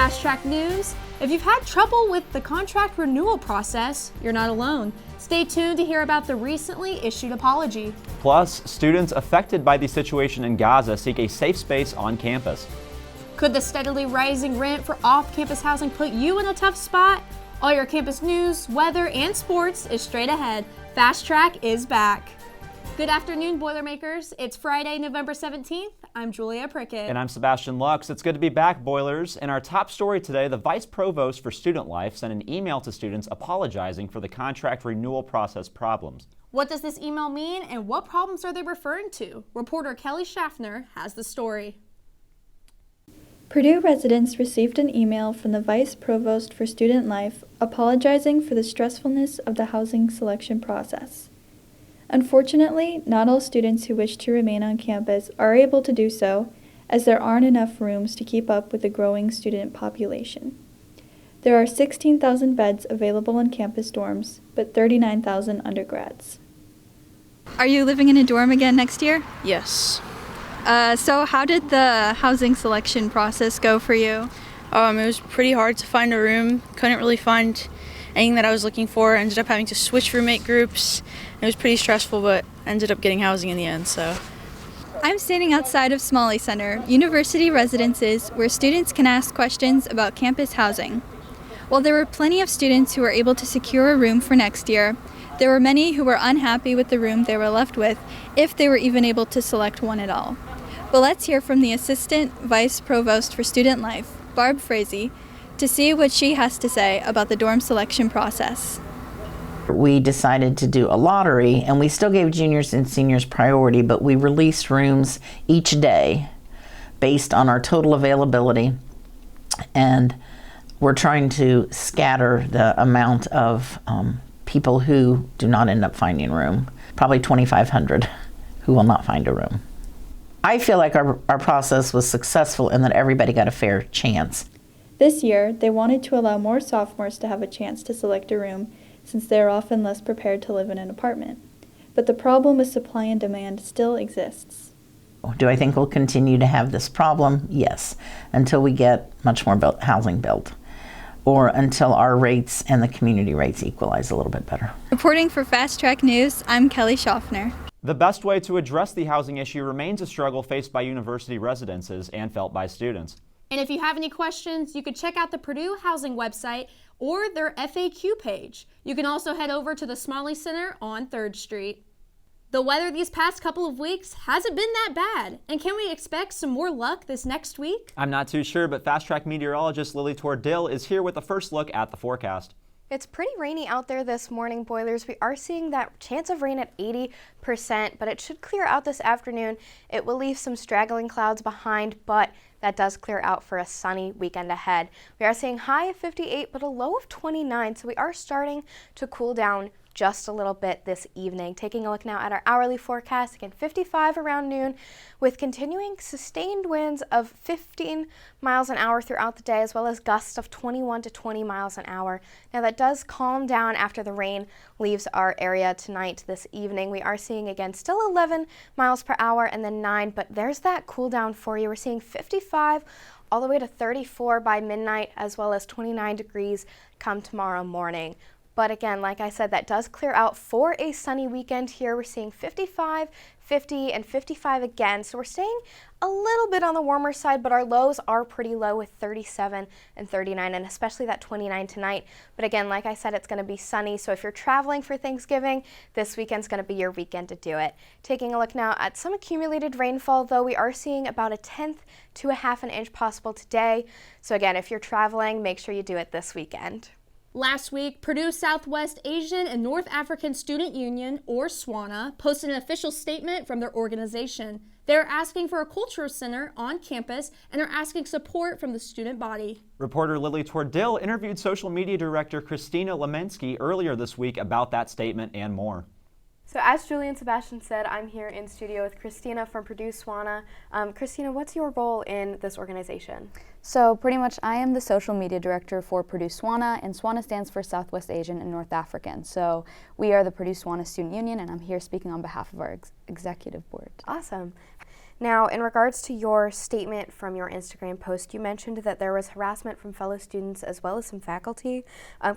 Fast Track News. If you've had trouble with the contract renewal process, you're not alone. Stay tuned to hear about the recently issued apology. Plus, students affected by the situation in Gaza seek a safe space on campus. Could the steadily rising rent for off-campus housing put you in a tough spot? All your campus news, weather, and sports is straight ahead. Fast Track is back. Good afternoon, Boilermakers. It's Friday, November 17th. I'm Julia Prickett. And I'm Sebastian Lux. It's good to be back, Boilers. In our top story today, the Vice Provost for Student Life sent an email to students apologizing for the contract renewal process problems. What does this email mean, and what problems are they referring to? Reporter Kelly Schaffner has the story. Purdue residents received an email from the Vice Provost for Student Life apologizing for the stressfulness of the housing selection process. Unfortunately, not all students who wish to remain on campus are able to do so, as there aren't enough rooms to keep up with the growing student population. There are 16,000 beds available in campus dorms, but 39,000 undergrads. Are you living in a dorm again next year? Yes. So how did the housing selection process go for you? It was pretty hard to find a room. Couldn't really find anything that I was looking for. Ended up having to switch roommate groups. It was pretty stressful, but ended up getting housing in the end, so. I'm standing outside of Smalley Center, university residences where students can ask questions about campus housing. While there were plenty of students who were able to secure a room for next year, there were many who were unhappy with the room they were left with, if they were even able to select one at all. But let's hear from the Assistant Vice Provost for Student Life, Barb Frazee, to see what she has to say about the dorm selection process. We decided to do a lottery, and we still gave juniors and seniors priority, but we released rooms each day based on our total availability, and we're trying to scatter the amount of people who do not end up finding a room. Probably 2,500 who will not find a room. I feel like our process was successful and that everybody got a fair chance. This year, they wanted to allow more sophomores to have a chance to select a room, since they are often less prepared to live in an apartment. But the problem with supply and demand still exists. Do I think we'll continue to have this problem? Yes, until we get much more housing built, or until our rates and the community rates equalize a little bit better. Reporting for Fast Track News, I'm Kelly Schaffner. The best way to address the housing issue remains a struggle faced by university residences and felt by students. And if you have any questions, you could check out the Purdue Housing website or their FAQ page. You can also head over to the Smalley Center on 3rd Street. The weather these past couple of weeks hasn't been that bad. And can we expect some more luck this next week? I'm not too sure, but Fast Track meteorologist Lily Tordill is here with a first look at the forecast. It's pretty rainy out there this morning, Boilers. We are seeing that chance of rain at 80%, but it should clear out this afternoon. It will leave some straggling clouds behind, but that does clear out for a sunny weekend ahead. We are seeing high of 58, but a low of 29, so we are starting to cool down just a little bit this evening. Taking a look now at our hourly forecast, again 55 around noon, with continuing sustained winds of 15 miles an hour throughout the day, as well as gusts of 21 to 20 miles an hour. Now that does calm down after the rain leaves our area tonight this evening. We are seeing again still 11 miles per hour and then 9, but there's that cool down for you. We're seeing 55 all the way to 34 by midnight, as well as 29 degrees come tomorrow morning. But again, like I said, that does clear out for a sunny weekend here. We're seeing 55, 50, and 55 again. So we're staying a little bit on the warmer side, but our lows are pretty low with 37 and 39, and especially that 29 tonight. But again, like I said, it's going to be sunny. So if you're traveling for Thanksgiving, this weekend's going to be your weekend to do it. Taking a look now at some accumulated rainfall, though, we are seeing about 1/10 to 1/2 an inch possible today. So again, if you're traveling, make sure you do it this weekend. Last week, Purdue Southwest Asian and North African Student Union, or SWANA, posted an official statement from their organization. They're asking for a cultural center on campus and are asking support from the student body. Reporter Lily Tordill interviewed social media director Christina Lemensky earlier this week about that statement and more. So as Julie and Sebastian said, I'm here in studio with Christina from Purdue SWANA. Christina, what's your role in this organization? So pretty much I am the social media director for Purdue SWANA, and SWANA stands for Southwest Asian and North African. So we are the Purdue SWANA Student Union, and I'm here speaking on behalf of our executive board. Awesome. Now, in regards to your statement from your Instagram post, you mentioned that there was harassment from fellow students as well as some faculty.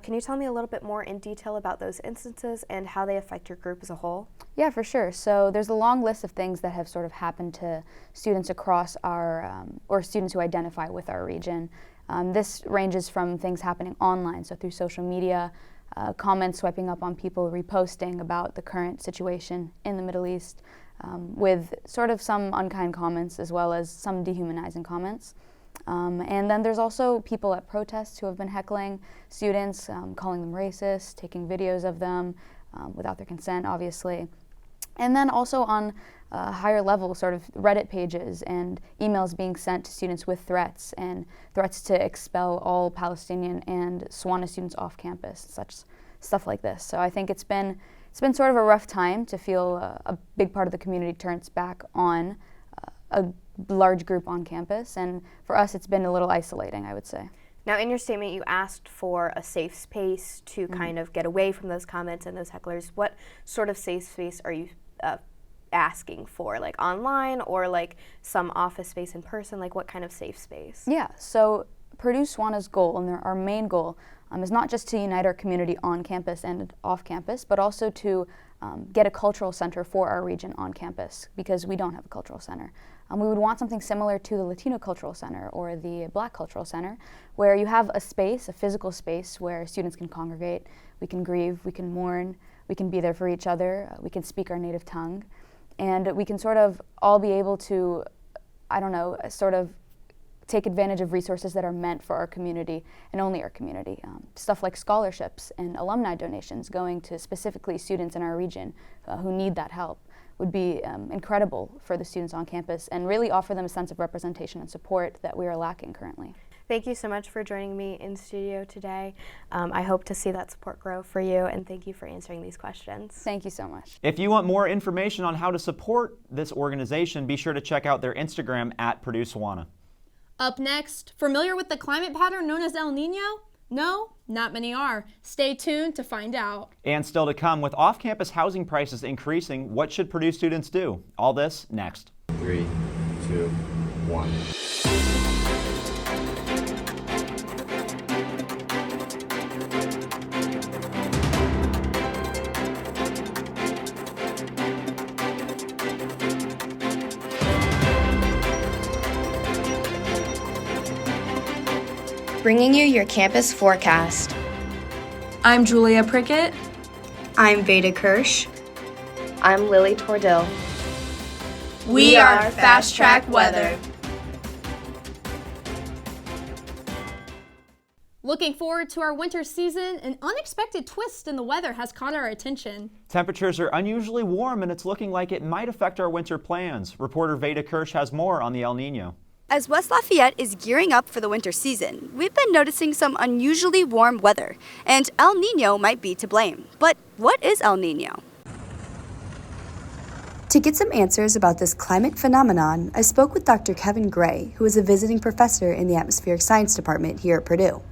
Can you tell me a little bit more in detail about those instances and how they affect your group as a whole? Yeah, for sure. So there's a long list of things that have sort of happened to students across our, or students who identify with our region. This ranges from things happening online, so through social media, comments swiping up on people reposting about the current situation in the Middle East, with sort of some unkind comments as well as some dehumanizing comments. And then there's also people at protests who have been heckling students, calling them racist, taking videos of them without their consent, obviously. And then also on higher level, sort of Reddit pages and emails being sent to students with threats and threats to expel all Palestinian and SWANA students off campus, such stuff like this. So I think it's been sort of a rough time to feel a big part of the community turns back on a large group on campus, and for us it's been a little isolating, I would say. Now, in your statement, you asked for a safe space to kind of get away from those comments and those hecklers. What sort of safe space are you asking for, like online or like some office space in person? Like what kind of safe space? Yeah, so Purdue SWANA's goal, and our main goal, is not just to unite our community on campus and off campus, but also to get a cultural center for our region on campus, because we don't have a cultural center. We would want something similar to the Latino Cultural Center or the Black Cultural Center, where you have a space, a physical space, where students can congregate, we can grieve, we can mourn, we can be there for each other, we can speak our native tongue, and we can sort of all be able to, I don't know, sort of take advantage of resources that are meant for our community and only our community. Stuff like scholarships and alumni donations going to specifically students in our region who need that help would be incredible for the students on campus and really offer them a sense of representation and support that we are lacking currently. Thank you so much for joining me in studio today. I hope to see that support grow for you, and thank you for answering these questions. Thank you so much. If you want more information on how to support this organization, be sure to check out their Instagram at Purdue SWANA. Up next, familiar with the climate pattern known as El Nino? No, not many are. Stay tuned to find out. And still to come, with off-campus housing prices increasing, what should Purdue students do? All this next. 3, 2, 1. Bringing you your campus forecast. I'm Julia Prickett. I'm Veda Kirsch. I'm Lily Tordill. We are Fast Track Weather. Looking forward to our winter season, an unexpected twist in the weather has caught our attention. Temperatures are unusually warm, and it's looking like it might affect our winter plans. Reporter Veda Kirsch has more on the El Nino. As West Lafayette is gearing up for the winter season, we've been noticing some unusually warm weather, and El Nino might be to blame. But what is El Nino? To get some answers about this climate phenomenon, I spoke with Dr. Kevin Gray, who is a visiting professor in the Atmospheric Science Department here at Purdue.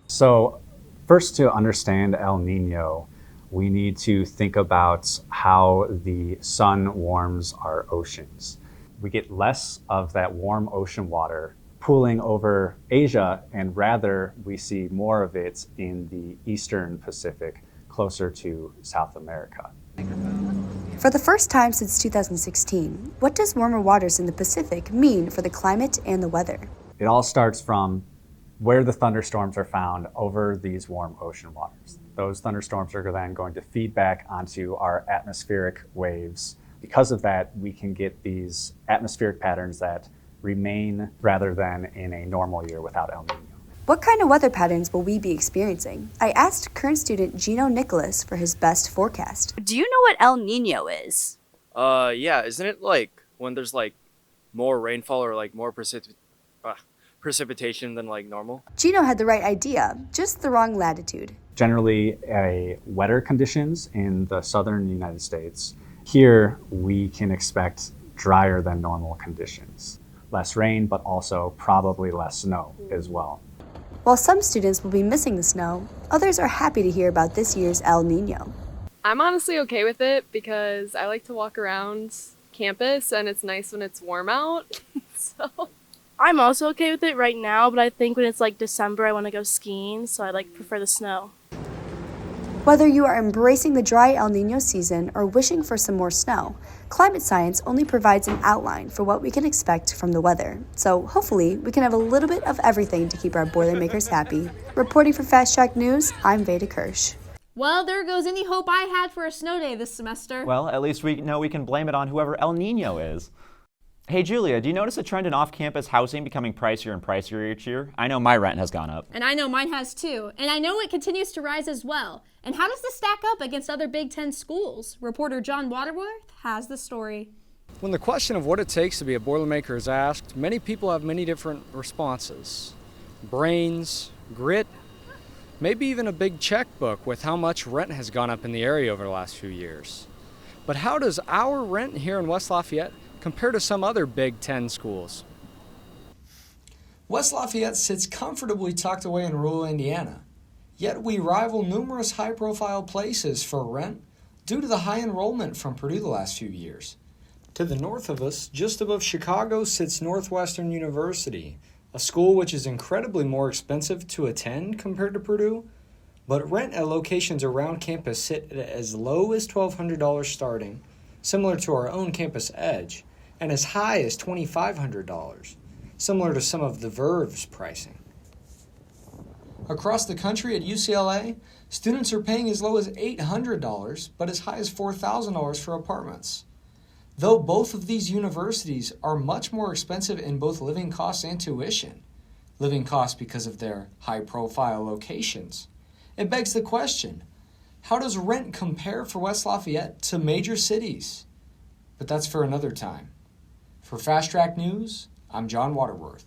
So first, to understand El Nino, we need to think about how the sun warms our oceans. We get less of that warm ocean water pooling over Asia, and rather we see more of it in the eastern Pacific, closer to South America. For the first time since 2016, what does warmer waters in the Pacific mean for the climate and the weather? It all starts from where the thunderstorms are found over these warm ocean waters. Those thunderstorms are then going to feed back onto our atmospheric waves. Because of that, we can get these atmospheric patterns that remain rather than in a normal year without El Nino. What kind of weather patterns will we be experiencing? I asked current student Gino Nicholas for his best forecast. Do you know what El Nino is? Yeah, isn't it like when there's like more rainfall or like more precipitation than like normal? Gino had the right idea, just the wrong latitude. Generally, wetter conditions in the southern United States. Here, we can expect drier than normal conditions. Less rain, but also probably less snow as well. While some students will be missing the snow, others are happy to hear about this year's El Nino. I'm honestly okay with it because I like to walk around campus and it's nice when it's warm out. So I'm also okay with it right now, but I think when it's like December, I want to go skiing, so I prefer the snow. Whether you are embracing the dry El Nino season or wishing for some more snow, climate science only provides an outline for what we can expect from the weather. So hopefully we can have a little bit of everything to keep our Boilermakers happy. Reporting for Fast Track News, I'm Veda Kirsch. Well, there goes any hope I had for a snow day this semester. Well, at least we know we can blame it on whoever El Nino is. Hey, Julia, do you notice a trend in off-campus housing becoming pricier and pricier each year? I know my rent has gone up. And I know mine has too. And I know it continues to rise as well. And how does this stack up against other Big Ten schools? Reporter John Waterworth has the story. When the question of what it takes to be a Boilermaker is asked, many people have many different responses. Brains, grit, maybe even a big checkbook with how much rent has gone up in the area over the last few years. But how does our rent here in West Lafayette compare to some other Big Ten schools? West Lafayette sits comfortably tucked away in rural Indiana, yet we rival numerous high-profile places for rent due to the high enrollment from Purdue the last few years. To the north of us, just above Chicago, sits Northwestern University, a school which is incredibly more expensive to attend compared to Purdue, but rent at locations around campus sit at as low as $1,200 starting, similar to our own Campus Edge, and as high as $2,500, similar to some of the Verve's pricing. Across the country at UCLA, students are paying as low as $800, but as high as $4,000 for apartments. Though both of these universities are much more expensive in both living costs and tuition, living costs because of their high-profile locations, it begs the question, how does rent compare for West Lafayette to major cities? But that's for another time. For Fast Track News, I'm John Waterworth.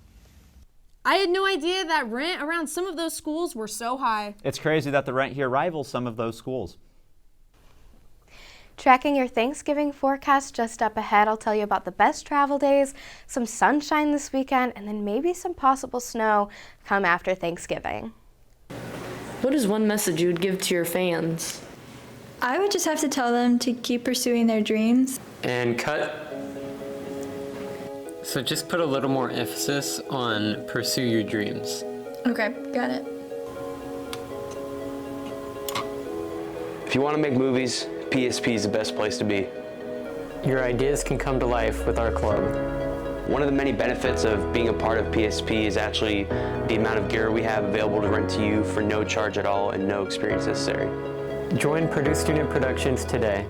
I had no idea that rent around some of those schools were so high. It's crazy that the rent here rivals some of those schools. Tracking your Thanksgiving forecast just up ahead, I'll tell you about the best travel days, some sunshine this weekend, and then maybe some possible snow come after Thanksgiving. What is one message you would give to your fans? I would just have to tell them to keep pursuing their dreams. And cut. So just put a little more emphasis on pursue your dreams. Okay, got it. If you want to make movies, PSP is the best place to be. Your ideas can come to life with our club. One of the many benefits of being a part of PSP is actually the amount of gear we have available to rent to you for no charge at all and no experience necessary. Join Purdue Student Productions today.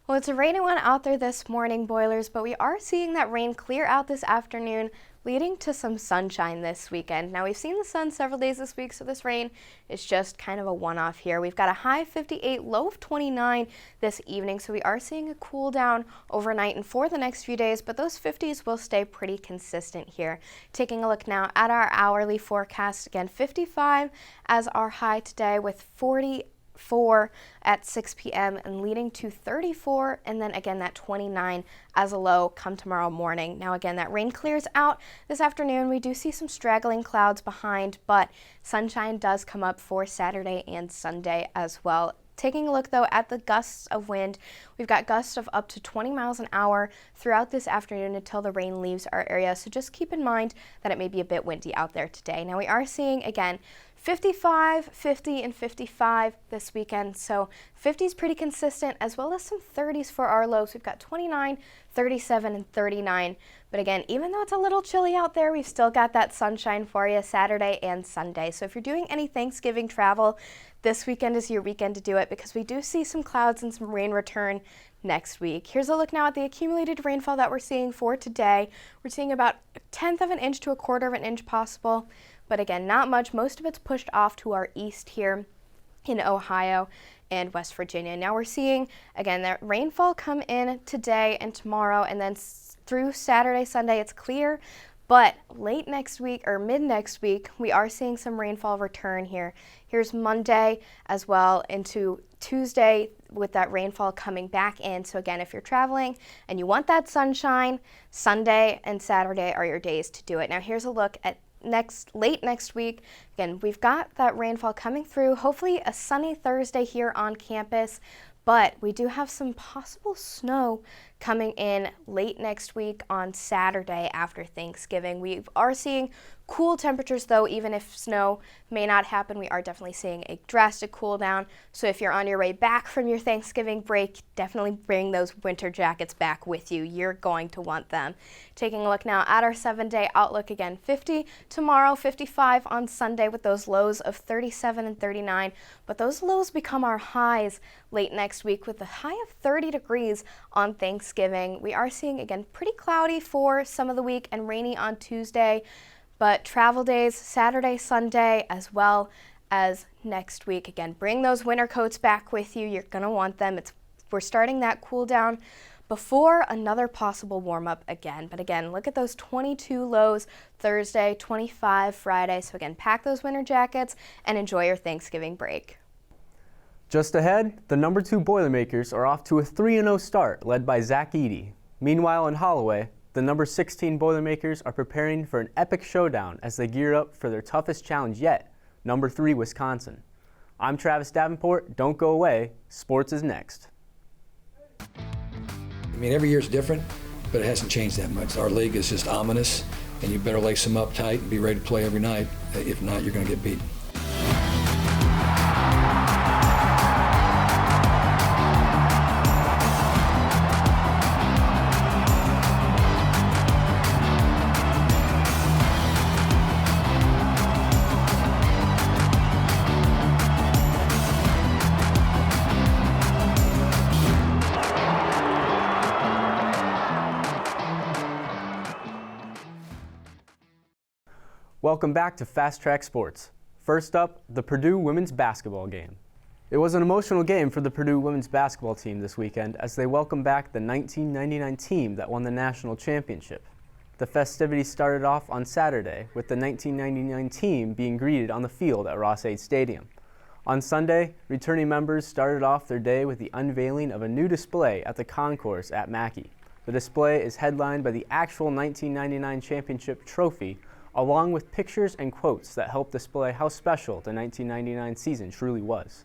Well, it's a rainy one out there this morning, Boilers, but we are seeing that rain clear out this afternoon, leading to some sunshine this weekend. Now, we've seen the sun several days this week, so this rain is just kind of a one-off here. We've got a high of 58, low of 29 this evening, so we are seeing a cool down overnight and for the next few days, but those 50s will stay pretty consistent here. Taking a look now at our hourly forecast, again, 55 as our high today with 44 at 6 p.m. and leading to 34, and then again that 29 as a low come tomorrow morning. Now again, that rain clears out this afternoon. We do see some straggling clouds behind, but sunshine does come up for Saturday and Sunday as well. Taking a look though at the gusts of wind, we've got gusts of up to 20 miles an hour throughout this afternoon until the rain leaves our area. So just keep in mind that it may be a bit windy out there today. Now we are seeing again 55, 50, and 55 this weekend. So 50 is pretty consistent, as well as some 30s for our lows. We've got 29, 37, and 39. But again, even though it's a little chilly out there, we've still got that sunshine for you Saturday and Sunday. So if you're doing any Thanksgiving travel, this weekend is your weekend to do it, because we do see some clouds and some rain return next week. Here's a look now at the accumulated rainfall that we're seeing for today. We're seeing about 1/10 of an inch to 1/4 of an inch possible. But again, not much. Most of it's pushed off to our east here in Ohio and West Virginia. Now we're seeing, again, that rainfall come in today and tomorrow, and then through Saturday, Sunday, it's clear. But late next week or mid next week, we are seeing some rainfall return here. Here's Monday as well into Tuesday with that rainfall coming back in. So again, if you're traveling and you want that sunshine, Sunday and Saturday are your days to do it. Now here's a look at late next week. Again, we've got that rainfall coming through. Hopefully a sunny Thursday here on campus. But we do have some possible snow coming in late next week on Saturday after Thanksgiving. We are seeing cool temperatures though, even if snow may not happen, we are definitely seeing a drastic cool down. So if you're on your way back from your Thanksgiving break, definitely bring those winter jackets back with you. You're going to want them. Taking a look now at our 7-day outlook again, 50 tomorrow, 55 on Sunday with those lows of 37 and 39. But those lows become our highs late next week with a high of 30 degrees on Thanksgiving. We are seeing again pretty cloudy for some of the week and rainy on Tuesday. But travel days, Saturday, Sunday, as well as next week. Again, bring those winter coats back with you. You're going to want them. We're starting that cool down before another possible warm up again. But again, look at those 22 lows Thursday, 25 Friday. So again, pack those winter jackets and enjoy your Thanksgiving break. Just ahead, the number 2 Boilermakers are off to a 3-0 start led by Zach Eady. Meanwhile, in Holloway, the number 16 Boilermakers are preparing for an epic showdown as they gear up for their toughest challenge yet, number 3 Wisconsin. I'm Travis Davenport. Don't go away. Sports is next. I mean, every year is different, but it hasn't changed that much. Our league is just ominous, and you better lace them up tight and be ready to play every night. If not, you're going to get beat. Welcome back to Fast Track Sports. First up, the Purdue women's basketball game. It was an emotional game for the Purdue women's basketball team this weekend as they welcomed back the 1999 team that won the national championship. The festivities started off on Saturday with the 1999 team being greeted on the field at Ross-Ade Stadium. On Sunday, returning members started off their day with the unveiling of a new display at the concourse at Mackey. The display is headlined by the actual 1999 championship trophy, along with pictures and quotes that help display how special the 1999 season truly was.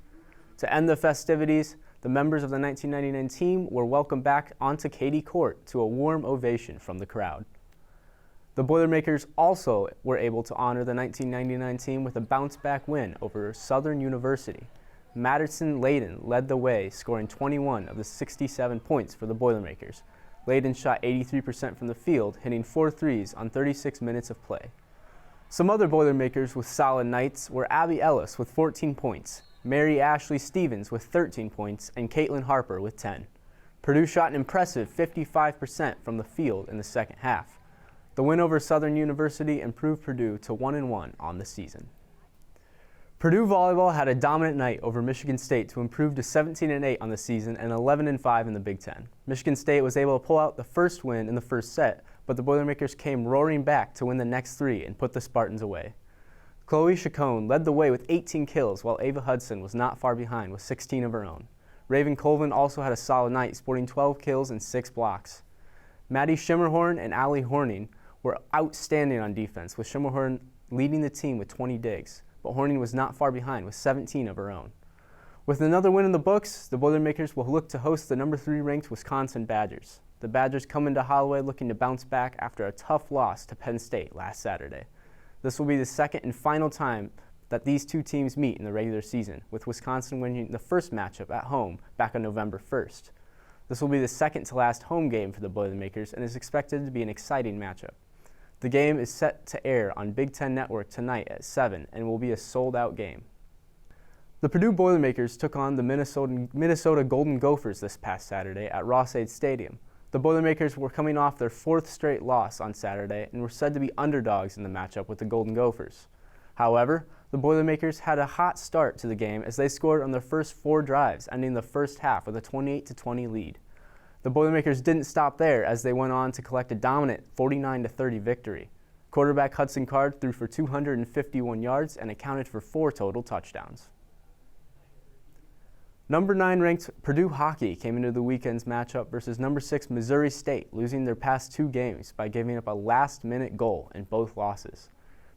To end the festivities, the members of the 1999 team were welcomed back onto Katie Court to a warm ovation from the crowd. The Boilermakers also were able to honor the 1999 team with a bounce-back win over Southern University. Madison Layden led the way, scoring 21 of the 67 points for the Boilermakers. Layden shot 83% from the field, hitting 4 threes on 36 minutes of play. Some other Boilermakers with solid nights were Abby Ellis with 14 points, Mary Ashley Stevens with 13 points, and Caitlin Harper with 10. Purdue shot an impressive 55% from the field in the second half. The win over Southern University improved Purdue to 1-1 on the season. Purdue volleyball had a dominant night over Michigan State to improve to 17-8 on the season and 11-5 in the Big Ten. Michigan State was able to pull out the first win in the first set, but the Boilermakers came roaring back to win the next 3 and put the Spartans away. Chloe Chacon led the way with 18 kills, while Ava Hudson was not far behind with 16 of her own. Raven Colvin also had a solid night, sporting 12 kills and 6 blocks. Maddie Schimmerhorn and Allie Horning were outstanding on defense, with Schimmerhorn leading the team with 20 digs, but Horning was not far behind with 17 of her own. With another win in the books, the Boilermakers will look to host the number 3 ranked Wisconsin Badgers. The Badgers come into Holloway looking to bounce back after a tough loss to Penn State last Saturday. This will be the second and final time that these two teams meet in the regular season, with Wisconsin winning the first matchup at home back on November 1st. This will be the second to last home game for the Boilermakers and is expected to be an exciting matchup. The game is set to air on Big Ten Network tonight at 7 and will be a sold-out game. The Purdue Boilermakers took on the Minnesota Golden Gophers this past Saturday at Ross-Ade Stadium. The Boilermakers were coming off their 4th straight loss on Saturday and were said to be underdogs in the matchup with the Golden Gophers. However, the Boilermakers had a hot start to the game as they scored on their first 4 drives, ending the first half with a 28-20 lead. The Boilermakers didn't stop there as they went on to collect a dominant 49-30 victory. Quarterback Hudson Card threw for 251 yards and accounted for 4 total touchdowns. Number 9 ranked Purdue hockey came into the weekend's matchup versus number 6 Missouri State, losing their past 2 games by giving up a last-minute goal in both losses.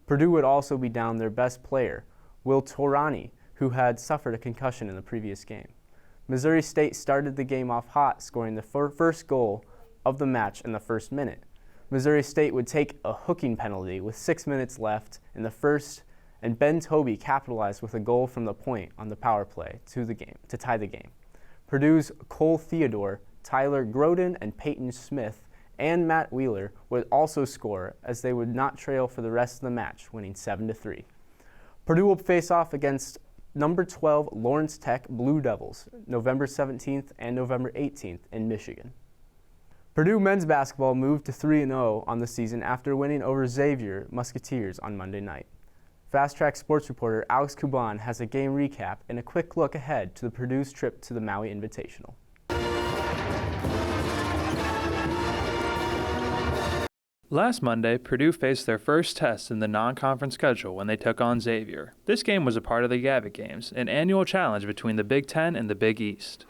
Purdue would also be down their best player, Will Torani, who had suffered a concussion in the previous game. Missouri State started the game off hot, scoring the first goal of the match in the first minute. Missouri State would take a hooking penalty with 6 minutes left in the first, and Ben Tobey capitalized with a goal from the point on the power play to tie the game. Purdue's Cole Theodore, Tyler Groden, and Peyton Smith and Matt Wheeler would also score, as they would not trail for the rest of the match, winning 7-3. Purdue will face off against number 12 Lawrence Tech Blue Devils, November 17th and November 18th in Michigan. Purdue men's basketball moved to 3-0 on the season after winning over Xavier Musketeers on Monday night. Fast Track sports reporter Alex Kuban has a game recap and a quick look ahead to the Purdue's trip to the Maui Invitational. Last Monday, Purdue faced their first test in the non-conference schedule when they took on Xavier. This game was a part of the Gavitt Games, an annual challenge between the Big Ten and the Big East.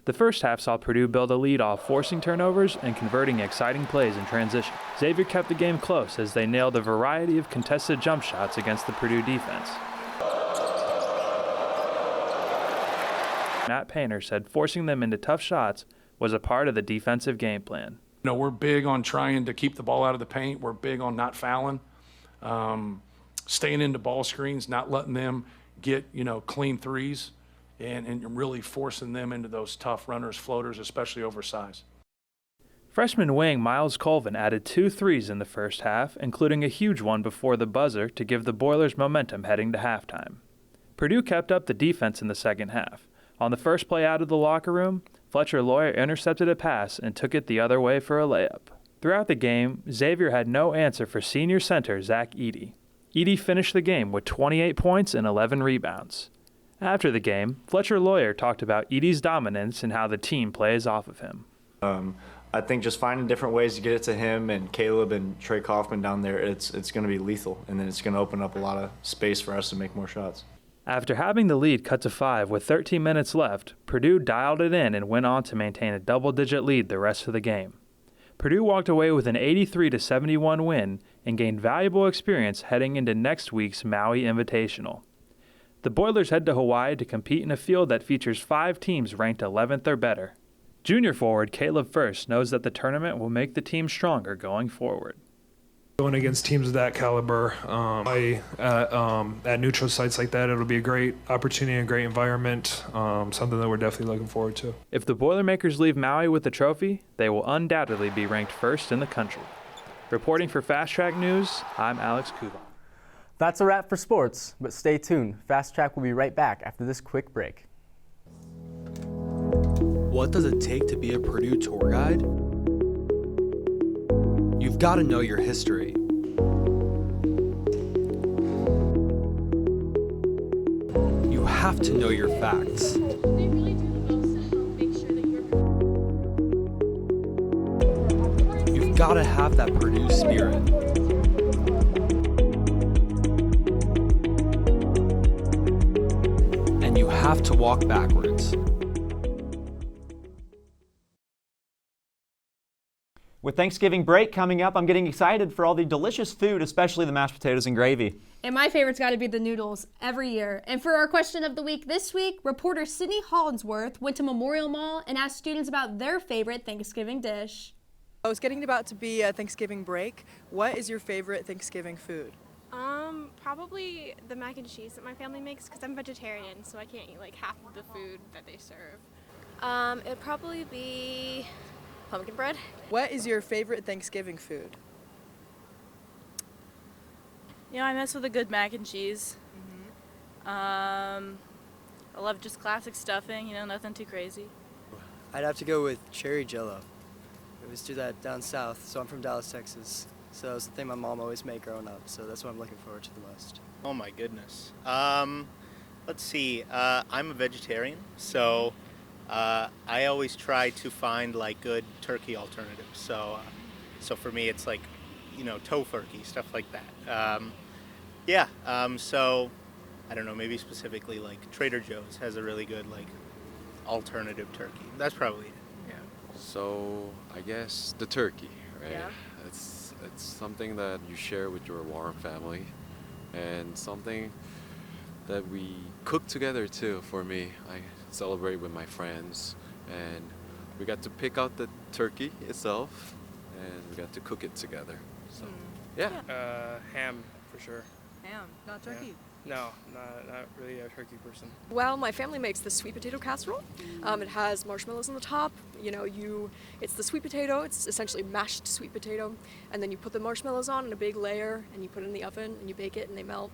The first half saw Purdue build a lead off forcing turnovers and converting exciting plays in transition. Xavier kept the game close as they nailed a variety of contested jump shots against the Purdue defense. Matt Painter said forcing them into tough shots was a part of the defensive game plan. You know, we're big on trying to keep the ball out of the paint. We're big on not fouling, staying into ball screens, not letting them get, clean threes, and really forcing them into those tough runners, floaters, especially oversized. Freshman wing Miles Colvin added 2 threes in the first half, including a huge one before the buzzer to give the Boilers momentum heading to halftime. Purdue kept up the defense in the second half. On the first play out of the locker room, Fletcher Lawyer intercepted a pass and took it the other way for a layup. Throughout the game, Xavier had no answer for senior center Zach Edey. Edey finished the game with 28 points and 11 rebounds. After the game, Fletcher Lawyer talked about Edey's dominance and how the team plays off of him. I think just finding different ways to get it to him and Caleb and Trey Kaufman down there, it's going to be lethal, and then it's going to open up a lot of space for us to make more shots. After having the lead cut to 5 with 13 minutes left, Purdue dialed it in and went on to maintain a double-digit lead the rest of the game. Purdue walked away with an 83-71 win and gained valuable experience heading into next week's Maui Invitational. The Boilers head to Hawaii to compete in a field that features 5 teams ranked 11th or better. Junior forward Caleb First knows that the tournament will make the team stronger going forward. Going against teams of that caliber, at neutral sites like that, it'll be a great opportunity and a great environment, something that we're definitely looking forward to. If the Boilermakers leave Maui with the trophy, they will undoubtedly be ranked first in the country. Reporting for Fast Track News, I'm Alex Kuban. That's a wrap for sports, but stay tuned. Fast Track will be right back after this quick break. What does it take to be a Purdue tour guide? You've got to know your history. You have to know your facts. You've got to have that Purdue spirit. And you have to walk backwards. With Thanksgiving break coming up, I'm getting excited for all the delicious food, especially the mashed potatoes and gravy. And my favorite's got to be the noodles every year. And for our question of the week this week, reporter Sydney Hollinsworth went to Memorial Mall and asked students about their favorite Thanksgiving dish. I was getting about to be a Thanksgiving break. What is your favorite Thanksgiving food? Probably the mac and cheese that my family makes because I'm vegetarian, so I can't eat like half of the food that they serve. It'd probably be pumpkin bread. What is your favorite Thanksgiving food? You know, I mess with a good mac and cheese. I love just classic stuffing, nothing too crazy. I'd have to go with cherry jello. We always do that down south, so I'm from Dallas, Texas. So it's the thing my mom always made growing up, so that's what I'm looking forward to the most. Oh my goodness. Let's see, I'm a vegetarian, so I always try to find like good turkey alternatives. So for me, it's like tofurkey, stuff like that. So I don't know, maybe specifically like Trader Joe's has a really good like alternative turkey. That's probably it. Yeah. So I guess the turkey, right? Yeah. It's something that you share with your warm family, and something that we cook together too. For me, I celebrate with my friends, and we got to pick out the turkey itself, and we got to cook it together. So yeah. Ham for sure. Ham, not turkey. No, not really a turkey person. Well, my family makes the sweet potato casserole. It has marshmallows on the top. It's the sweet potato. It's essentially mashed sweet potato, and then you put the marshmallows on in a big layer, and you put it in the oven, and you bake it, and they melt.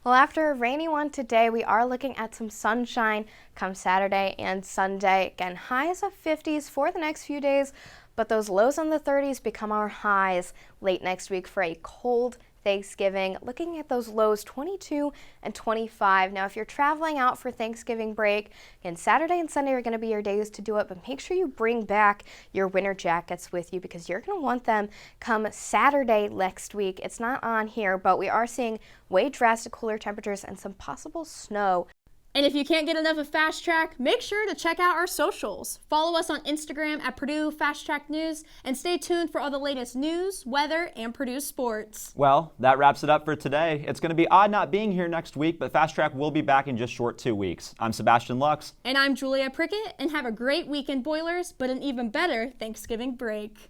Well, after a rainy one today, we are looking at some sunshine come Saturday and Sunday. Again, highs of 50s for the next few days, but those lows in the 30s become our highs late next week for a cold Thanksgiving. Looking at those lows 22 and 25. Now, if you're traveling out for Thanksgiving break, again, Saturday and Sunday are going to be your days to do it, but make sure you bring back your winter jackets with you because you're going to want them come Saturday next week. It's not on here, but we are seeing way drastic cooler temperatures and some possible snow. And if you can't get enough of Fast Track, make sure to check out our socials. Follow us on Instagram at Purdue Fast Track News, and stay tuned for all the latest news, weather, and Purdue sports. Well, that wraps it up for today. It's going to be odd not being here next week, but Fast Track will be back in just short 2 weeks. I'm Sebastian Lux. And I'm Julia Prickett, and have a great weekend, Boilers, but an even better Thanksgiving break.